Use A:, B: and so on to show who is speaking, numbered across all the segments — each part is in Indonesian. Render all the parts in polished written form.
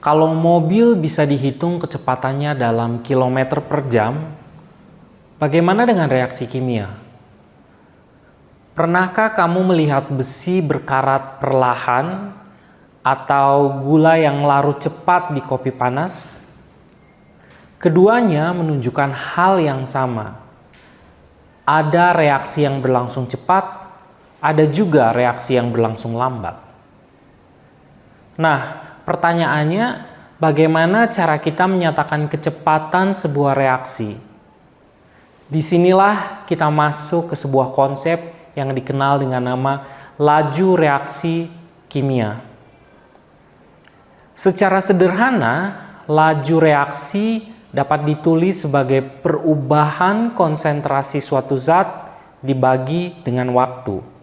A: Kalau mobil bisa dihitung kecepatannya dalam kilometer per jam, bagaimana dengan reaksi kimia? Pernahkah kamu melihat besi berkarat perlahan atau gula yang larut cepat di kopi panas? Keduanya menunjukkan hal yang sama. Ada reaksi yang berlangsung cepat, ada juga reaksi yang berlangsung lambat. Nah, pertanyaannya, bagaimana cara kita menyatakan kecepatan sebuah reaksi? Disinilah kita masuk ke sebuah konsep yang dikenal dengan nama laju reaksi kimia. Secara sederhana, laju reaksi dapat ditulis sebagai perubahan konsentrasi suatu zat dibagi dengan waktu.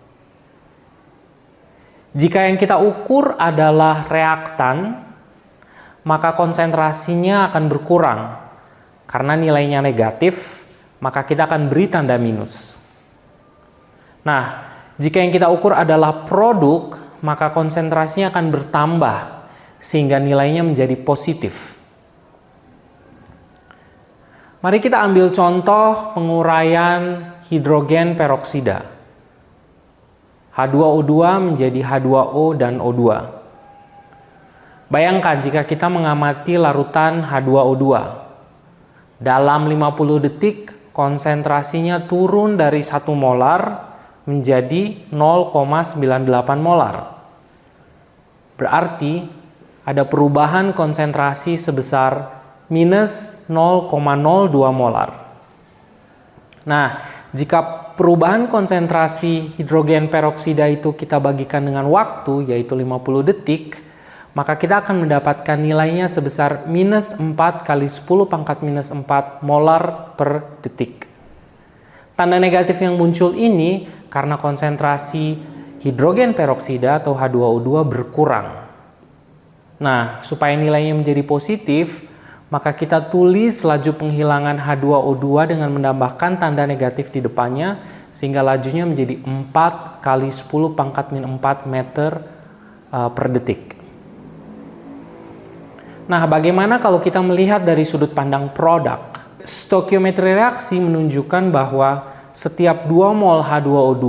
A: Jika yang kita ukur adalah reaktan, maka konsentrasinya akan berkurang. Karena nilainya negatif, maka kita akan beri tanda minus. Nah, jika yang kita ukur adalah produk, maka konsentrasinya akan bertambah, sehingga nilainya menjadi positif. Mari kita ambil contoh penguraian hidrogen peroksida. H2O2 menjadi H2O dan O2. Bayangkan jika kita mengamati larutan H2O2. Dalam 50 detik, konsentrasinya turun dari 1 molar menjadi 0,98 molar. Berarti ada perubahan konsentrasi sebesar minus 0,02 molar. Nah, jika perubahan konsentrasi hidrogen peroksida itu kita bagikan dengan waktu, yaitu 50 detik, maka kita akan mendapatkan nilainya sebesar minus 4 kali 10 pangkat minus 4 molar per detik. Tanda negatif yang muncul ini karena konsentrasi hidrogen peroksida atau H2O2 berkurang. Nah, supaya nilainya menjadi positif, maka kita tulis laju penghilangan H2O2 dengan menambahkan tanda negatif di depannya, sehingga lajunya menjadi 4 kali 10 pangkat min 4 meter per detik. Nah, bagaimana kalau kita melihat dari sudut pandang produk? Stokiometri reaksi menunjukkan bahwa setiap 2 mol H2O2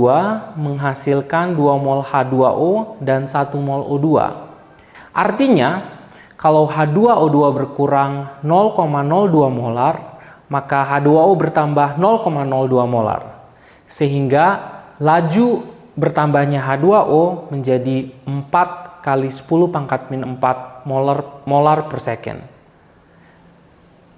A: menghasilkan 2 mol H2O dan 1 mol O2. Artinya, kalau H2O2 berkurang 0,02 molar, maka H2O bertambah 0,02 molar. Sehingga laju bertambahnya H2O menjadi 4 kali 10 pangkat min 4 molar per second.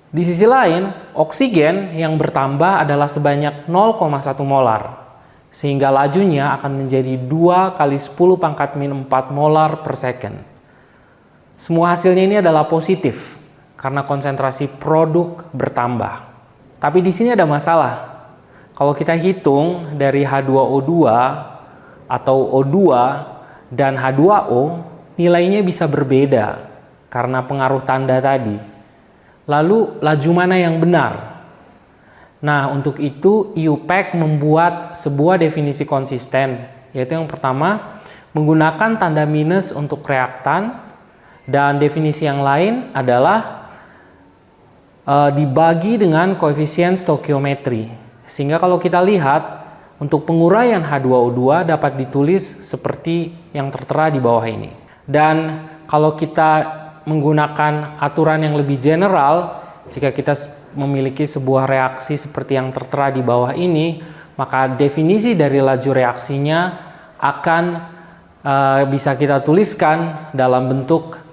A: Di sisi lain, oksigen yang bertambah adalah sebanyak 0,1 molar. Sehingga lajunya akan menjadi 2 kali 10 pangkat min 4 molar per second. Semua hasilnya ini adalah positif karena konsentrasi produk bertambah. Tapi di sini ada masalah. Kalau kita hitung dari H2O2 atau O2 dan H2O, nilainya bisa berbeda karena pengaruh tanda tadi. Lalu laju mana yang benar? Nah, untuk itu IUPAC membuat sebuah definisi konsisten, yaitu yang pertama menggunakan tanda minus untuk reaktan. Dan definisi yang lain adalah dibagi dengan koefisien stokiometri. Sehingga kalau kita lihat, untuk penguraian H2O2 dapat ditulis seperti yang tertera di bawah ini. Dan kalau kita menggunakan aturan yang lebih general, jika kita memiliki sebuah reaksi seperti yang tertera di bawah ini, maka definisi dari laju reaksinya akan bisa kita tuliskan dalam bentuk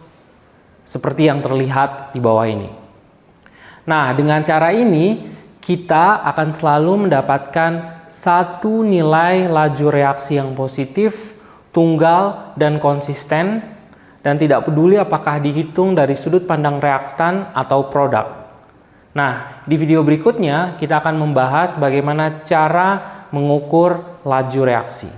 A: seperti yang terlihat di bawah ini. Nah, dengan cara ini kita akan selalu mendapatkan satu nilai laju reaksi yang positif, tunggal, dan konsisten, dan tidak peduli apakah dihitung dari sudut pandang reaktan atau produk. Nah, di video berikutnya kita akan membahas bagaimana cara mengukur laju reaksi.